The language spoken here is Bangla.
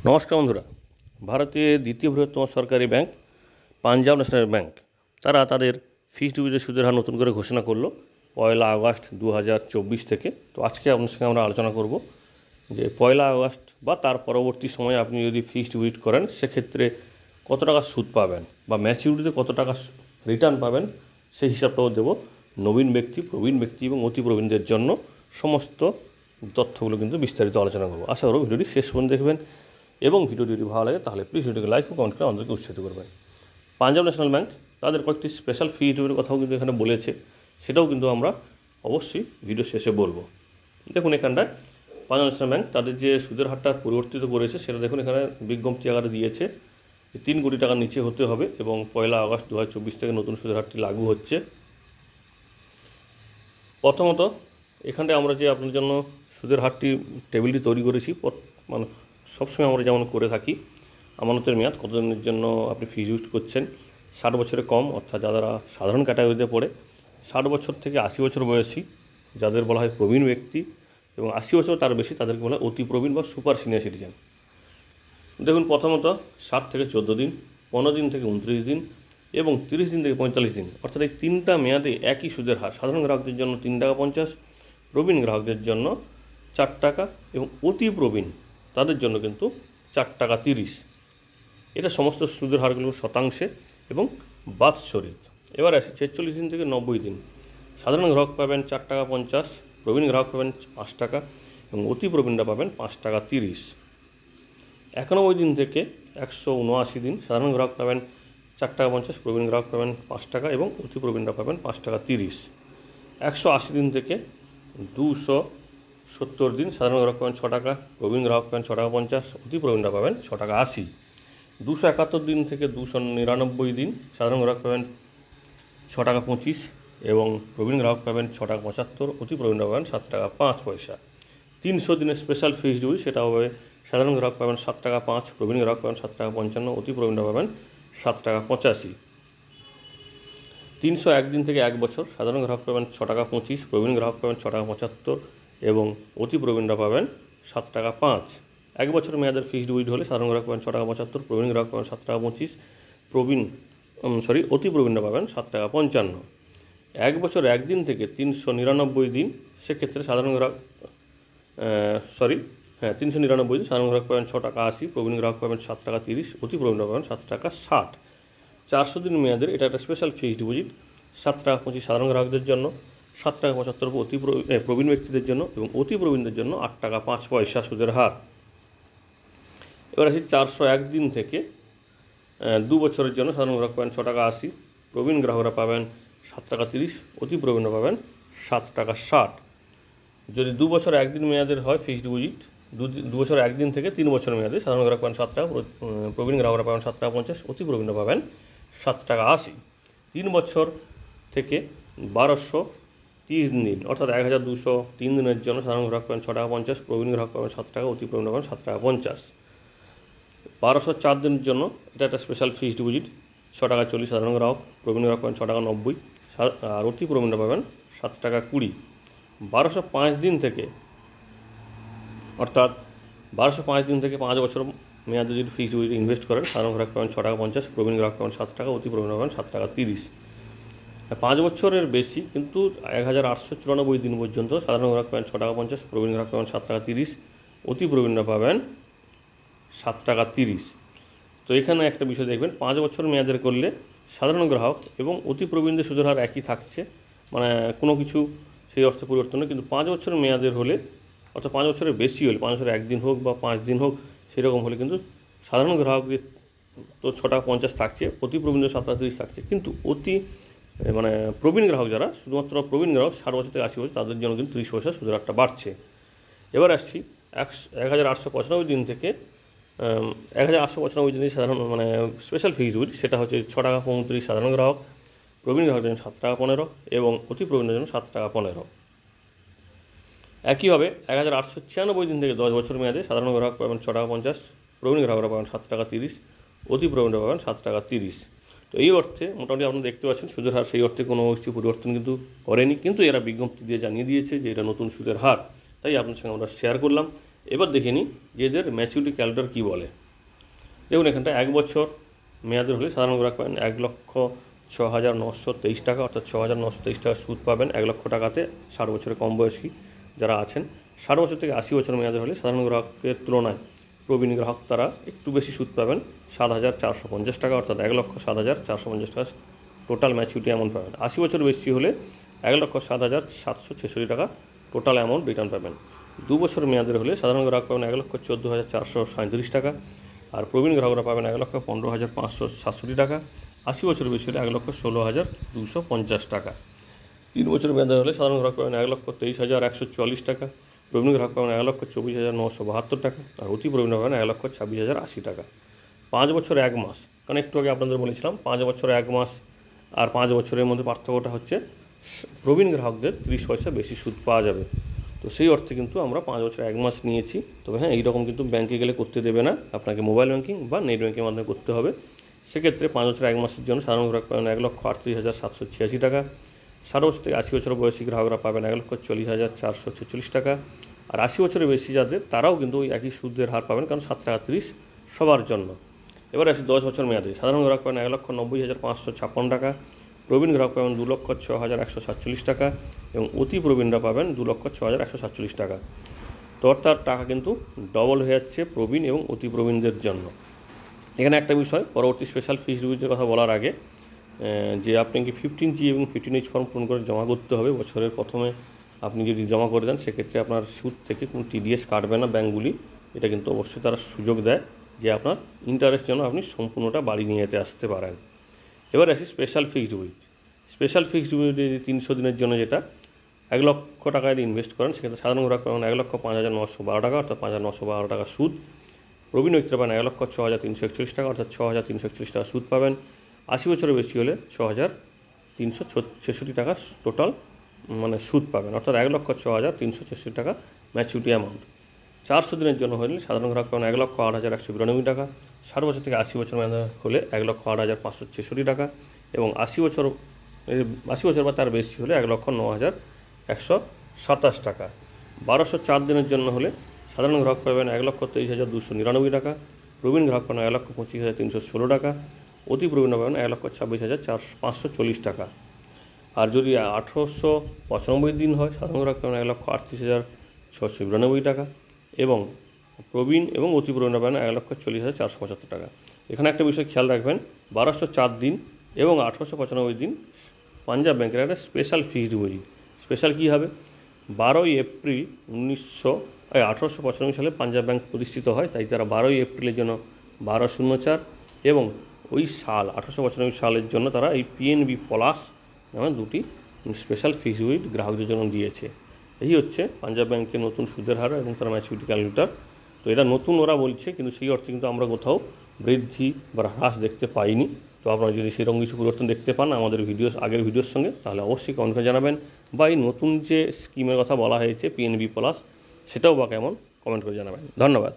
নমস্কার বন্ধুরা। ভারতের দ্বিতীয় বৃহত্তম সরকারি ব্যাংক পাঞ্জাব ন্যাশনাল ব্যাংক তারা তাদের ফিক্সড ডিপোজিটের সুদের হার নতুন করে ঘোষণা করলো 1 আগস্ট 2024 থেকে। তো আজকে আপনার সঙ্গে আমরা আলোচনা করব যে 1 আগস্ট বা তার পরবর্তী সময়ে আপনি যদি ফিক্সড ডিপোজিট করেন সেক্ষেত্রে কত টাকা সুদ পাবেন বা ম্যাচিউরিটিতে কত টাকা রিটার্ন পাবেন সেই হিসাবটাও দেবো। নবীন ব্যক্তি, প্রবীণ ব্যক্তি এবং অতি প্রবীণদের জন্য সমস্ত তথ্যগুলো কিন্তু বিস্তারিত আলোচনা করবো। আশা করব ভিডিওটি শেষ পর্যন্ত দেখবেন এবং ভিডিওটি যদি ভালো লাগে তাহলে প্লিজ ভিডিওকে লাইক ও কমেন্ট করে আমাদেরকে উৎসাহিত করবেন। পাঞ্জাব ন্যাশনাল ব্যাংক তাদের কয়েকটি স্পেশাল ফি ডিপোজিটের কথাও কিন্তু এখানে বলেছে, সেটাও কিন্তু আমরা অবশ্যই ভিডিও শেষে বলবো। দেখুন এখানটায় পাঞ্জাব ন্যাশনাল ব্যাংক তাদের যে সুদের হারটা পরিবর্তিত করেছে সেটা দেখুন এখানে বিজ্ঞপ্তি আকারে দিয়েছে যে 3 কোটি টাকার নিচে হতে হবে এবং 1 আগস্ট 2024 থেকে নতুন সুদের হারটি লাগু হচ্ছে। প্রথমত এখানটায় আমরা যে আপনার জন্য সুদের হারটি টেবিলটি তৈরি করেছি, মানে সবসময় আমরা যেমন করে থাকি। আমানতের মেয়াদ কতদিনের জন্য আপনি ফি ইউজ করছেন, 60 বছরের কম অর্থাৎ যারা সাধারণ ক্যাটাগরিতে পড়ে, 60 বছর থেকে 80 বছর বয়সী যাদের বলা হয় প্রবীণ ব্যক্তি এবং 80 বছর তার বেশি তাদেরকে বলা হয় অতি প্রবীণ বা সুপার সিনিয়র সিটিজেন। দেখুন প্রথমত 7 থেকে 14 দিন, 15 দিন থেকে 29 দিন এবং 30 দিন থেকে 45 দিন, অর্থাৎ এই তিনটা মেয়াদে একই সুদের হার। সাধারণ গ্রাহকদের জন্য 3 টাকা 50, প্রবীণ গ্রাহকদের জন্য 4 টাকা এবং অতি প্রবীণ তাদের জন্য কিন্তু 4 টাকা 30। এটা সমস্ত সুদের হারগুলো শতাংশে এবং বাৎসরিক। এবার আসি 46 দিন থেকে 90 দিন। সাধারণ গ্রাহক পাবেন 4 টাকা 50, প্রবীণ গ্রাহক পাবেন 5 টাকা এবং অতি প্রবীণরা পাবেন 5 টাকা 30। 91 দিন থেকে 179 দিন। সাধারণ গ্রাহক পাবেন 4 টাকা 50, প্রবীণ গ্রাহক পাবেন 5 টাকা এবং অতি প্রবীণরা পাবেন 5 টাকা 30। 180 দিন থেকে 270 দিন। সাধারণ গ্রাহক পাবেন 6 টাকা, প্রবীণ গ্রাহক পাবেন 6 টাকা 50, অতি প্রবীণরা পাবেন 6 টাকা 80। 271 দিন থেকে 299 দিন। সাধারণ গ্রাহক পাবেন 6 টাকা 25 এবং প্রবীণ গ্রাহক পাবেন 6 টাকা 75, অতি প্রবীণরা পাবেন 7 টাকা 5 পয়সা। 300 দিনের স্পেশাল ফিক্সড ডিপোজিট, সেটা হবে সাধারণ গ্রাহক পাবেন 7 টাকা 5, প্রবীণ গ্রাহক পাবেন 7 টাকা 55, অতি প্রবীণরা পাবেন 7 টাকা 85। 301 দিন থেকে 1 বছর। সাধারণ গ্রাহক পাবেন 6 টাকা 25, প্রবীণ গ্রাহক পাবেন 6 টাকা 75 এবং অতি প্রবীণরা পাবেন 7 টাকা 5। 1 বছর মেয়াদের ফিক্সড ডিপোজিট হলে সাধারণ গ্রাহক পাবেন 6 টাকা 75, প্রবীণ গ্রাহক পাবেন 7 টাকা 25, অতি প্রবীণরা পাবেন 7 টাকা 55। 1 বছর 1 দিন থেকে 399 দিন, সেক্ষেত্রে সাধারণ গ্রাহক 399 দিন। সাধারণ গ্রাহক পাবেন 6 টাকা 80, প্রবীণ গ্রাহক পাবেন 7 টাকা 30, অতি প্রবীণরা পাবেন 7 টাকা 60। 400 দিন মেয়াদের এটা একটা স্পেশাল ফিক্সড ডিপোজিট, 7 টাকা 25 সাধারণ গ্রাহকদের জন্য, 7 টাকা 75 প্রবীণ ব্যক্তিদের জন্য এবং অতি প্রবীণদের জন্য 8 টাকা 5 পয়সা সুদের হার। এবার আসি 401 দিন থেকে 2 বছরের জন্য। সাধারণ গ্রাহক পাবেন 6 টাকা 80, প্রবীণ গ্রাহকরা পাবেন 7 টাকা 30, অতি প্রবীণরা পাবেন 7 টাকা 60। যদি 2 বছর 1 দিন মেয়াদের হয় ফিক্সড ডিপোজিট, 2 বছর 1 দিন থেকে 3 বছর মেয়াদে, সাধারণ গ্রাহক পাবেন 7 টাকা, প্রবীণ গ্রাহকরা পাবেন 7 টাকা 50, অতি প্রবীণরা পাবেন 7 টাকা 80। 3 বছর থেকে 1230 দিন অর্থাৎ 1203 দিনের জন্য সাধারণ গ্রাহক পাবেন 6 টাকা 50, প্রবীণ গ্রাহক পাবেন 7 টাকা, অতি প্রবীণ পাবেন 7 টাকা 50। 1204 দিনের জন্য এটা একটা স্পেশাল ফিক্সড ডিপোজিট, 6 টাকা 40 সাধারণ গ্রাহক, প্রবীণ গ্রাহক পাবেন 6 টাকা 90 আর অতি প্রবীণরা পাবেন 7 টাকা 20। 1205 দিন থেকে অর্থাৎ 1205 দিন থেকে 5 বছর মেয়াদে যদি ফিক্সড ডিপোজিট ইনভেস্ট করেন, সাধারণ গ্রাহক পাবেন 6 টাকা 50, প্রবীণ গ্রাহক পাবেন 7 টাকা, অতি প্রবীণ পাবেন 7 টাকা 30। 5 বছরের বেশি কিন্তু 1894 দিন পর্যন্ত সাধারণ গ্রাহক পাবেন 6 টাকা 50, প্রবীণ গ্রাহক পাবেন 7 টাকা 30, অতি প্রবীণরা পাবেন 7 টাকা 30। তো এখানে একটা বিষয় দেখবেন, 5 বছর মেয়াদের করলে সাধারণ গ্রাহক এবং অতি প্রবীণদের সুদের হার একই থাকছে, মানে কোনো কিছু সেই অর্থে পরিবর্তন নেই। কিন্তু 5 বছর মেয়াদের হলে অর্থাৎ 5 বছরের বেশি হলে, 5 বছরের 1 দিন হোক বা 5 দিন হোক, সেরকম হলে কিন্তু সাধারণ গ্রাহকদের তো 6 টাকা 50 থাকছে, অতি প্রবীণদের 7 টাকা 30 থাকছে। কিন্তু প্রবীণ গ্রাহক যারা, শুধুমাত্র প্রবীণ গ্রাহক 60 বছর থেকে 80 বছর, তাদের জন্য কিন্তু 30 পয়সা সুদের হারটা বাড়ছে। এবার আসছি 1895 দিন থেকে 1895 দিন সাধারণ স্পেশাল ফিক্সড ডিপোজিট, সেটা হচ্ছে 6 টাকা 35 সাধারণ গ্রাহক, প্রবীণ গ্রাহকের জন্য 7 টাকা 15 এবং অতি প্রবীণের জন্য 7 টাকা 15। একইভাবে 1896 দিন থেকে 10 বছর মেয়াদে সাধারণ গ্রাহক পাবেন 6 টাকা 50, প্রবীণ গ্রাহকরা পাবেন 7 টাকা 30, অতি প্রবীণরা পাবেন 7 টাকা 30। তো এই অর্থে মোটামুটি আপনারা দেখতে পাচ্ছেন সুদের হার সেই অর্থে কোনো কিছু পরিবর্তন কিন্তু করেনি, কিন্তু এরা বিজ্ঞপ্তি দিয়ে জানিয়ে দিয়েছে যে এটা নতুন সুদের হার। তাই আপনার সঙ্গে আমরা শেয়ার করলাম এবার দেখে নিই যে এদের ম্যাচুরিটি ক্যালকুলেটর কী বলে। দেখুন এখানটা 1 বছর মেয়াদের হলে সাধারণ গ্রাহক পাবেন 1,06,923 টাকা, অর্থাৎ 6,923 টাকা সুদ পাবেন 1 লক্ষ টাকাতে 60 বছরের কম বয়সী যারা আছেন। 60 বছর থেকে 80 বছর মেয়াদের হলে সাধারণ গ্রাহকের তুলনায় প্রবীণ গ্রাহক তারা একটু বেশি সুদ পাবেন 7,450 টাকা, অর্থাৎ 1,07,450 টাকা টোটাল ম্যাচুরিটি অ্যামাউন্ট পাবেন। 80 বছর বেশি হলে 1,07,766 টাকা টোটাল অ্যামাউন্ট রিটার্ন পাবেন। 2 বছর মেয়াদের হলে সাধারণ গ্রাহক পাবেন 1,14,437 টাকা, আর প্রবীণ গ্রাহকরা পাবেন 1,15,567 টাকা। 80 বছর বেশি হলে 1,16,250 টাকা। 3 বছর মেয়াদের হলে সাধারণ গ্রাহক পাবেন 1,23,144 টাকা, প্রবীণ গ্রাহক পাবেন 1,24,972 টাকা, আর অতি প্রবীণ পাবেন 1,26,080 টাকা। 5 বছর 1 মাস, কারণ একটু আগে আপনাদের বলেছিলাম 5 বছর 1 মাস আর 5 বছরের মধ্যে পার্থক্যটা হচ্ছে প্রবীণ গ্রাহকদের 30 পয়সা বেশি সুদ পাওয়া যাবে। তো সেই অর্থে কিন্তু আমরা 5 বছর 1 মাস নিয়েছি। তবে হ্যাঁ, এইরকম কিন্তু ব্যাংকে গেলে করতে দেবে না, আপনাকে মোবাইল ব্যাঙ্কিং বা নেট ব্যাঙ্কিংয়ের মাধ্যমে করতে হবে। সেক্ষেত্রে 5 বছর 1 মাসের জন্য সাধারণ গ্রাহক পাবেন 1,38,786 টাকা, 60 বছর থেকে 80 বছর বয়সী গ্রাহকরা পাবেন 1,40,446 টাকা, আর 80 বছরের বেশি যাদের তারাও কিন্তু ওই একই সুদের হার পাবেন, কারণ 7 টাকা 30 সবার জন্য। এবার আসি 10 বছর মেয়াদে সাধারণ গ্রাহক পাবেন 1,90,556 টাকা, প্রবীণ গ্রাহক পাবেন 2,06,147 টাকা, এবং অতি প্রবীণরা পাবেন 2,06,147 টাকা। তো অর্থাৎ টাকা কিন্তু ডবল হয়ে যাচ্ছে প্রবীণ এবং অতি প্রবীণদের জন্য। এখানে একটা বিষয়, পরবর্তী স্পেশাল ফিস রিভিউর কথা বলার আগে যে আপনাকে 15G এবং 15H ফর্ম পূরণ করে জমা করতে হবে। বছরের প্রথমে আপনি যদি জমা করে দেন সেক্ষেত্রে আপনার সুদ থেকে কোনো TDS কাটবে না ব্যাঙ্কগুলি। এটা কিন্তু অবশ্যই তারা সুযোগ দেয় যে আপনার ইন্টারেস্ট যেন আপনি সম্পূর্ণটা বাড়ি নিয়ে যেতে আসতে পারেন। এবার আসি special fixed deposit. Special fixed deposit 300 দিনের জন্য যেটা 1 লক্ষ টাকায় ইনভেস্ট করেন, সেক্ষেত্রে সাধারণ গ্রাহক পাবেন 1,05,912 টাকা, অর্থাৎ 5,912 টাকা সুদ। প্রবীণ ব্যক্তিরা পাবেন 1,06,341 টাকা, অর্থাৎ 6,341 টাকা সুদ পাবেন। 80 বছরের বেশি হলে 6,366 টাকা টোটাল মানে সুদ পাবেন, অর্থাৎ 1,06,366 টাকা ম্যাচুরিটি অ্যামাউন্ট। 400 দিনের জন্য হলে সাধারণ গ্রাহক পাবেন 1,08,192 টাকা, 60 বছর থেকে 80 বছর মেয়াদে হলে 1,08,566 টাকা, এবং 80 বছর বা তার বেশি হলে 1,09,127 টাকা। 1204 দিনের জন্য হলে সাধারণ গ্রাহক পাবেন 1,23,299 টাকা, প্রবীণ গ্রাহক পাবেন 1,25,316 টাকা, অতি প্রবীণ পাবেন 1,26,540 টাকা। আর যদি 1895 দিন হয় সাধারণ গ্রাহক পাবেন 1,38,692 টাকা, এবং প্রবীণ এবং অতি প্রবীণ পাবেন 1,40,475 টাকা। এখানে একটা বিষয় খেয়াল রাখবেন, 1204 দিন এবং 1895 দিন পাঞ্জাব ব্যাংকের একটা স্পেশাল ফিক্সড ডিপোজিট। স্পেশাল কী হবে? 12ই এপ্রিল 1895 সালে পাঞ্জাব ব্যাংক প্রতিষ্ঠিত হয়, তাই তারা 12ই এপ্রিলের জন্য 1204 এবং ওই সাল 1895 সালের জন্য তারা এই PNB প্লাস নামে দুটি স্পেশাল ফিক্সড ডিপোজিট গ্রাহকদের জন্য দিয়েছে। এই হচ্ছে পাঞ্জাব ব্যাংকের নতুন সুদের হার এবং তার ম্যাচুরিটি ক্যালকুলেটর। তো এটা নতুন ওরা বলছে, কিন্তু সেই অর্থে কিন্তু আমরা কোথাও বৃদ্ধি বা হ্রাস দেখতে পাইনি। তো আপনারা যদি সেরকম কিছু পরিবর্তন দেখতে পান আমাদের আগের ভিডিওর সঙ্গে, তাহলে অবশ্যই কমেন্ট করে জানাবেন। বা এই নতুন যে স্কিমের কথা বলা হয়েছে PNB প্লাস, সেটাও বা কেমন কমেন্ট করে জানাবেন। ধন্যবাদ।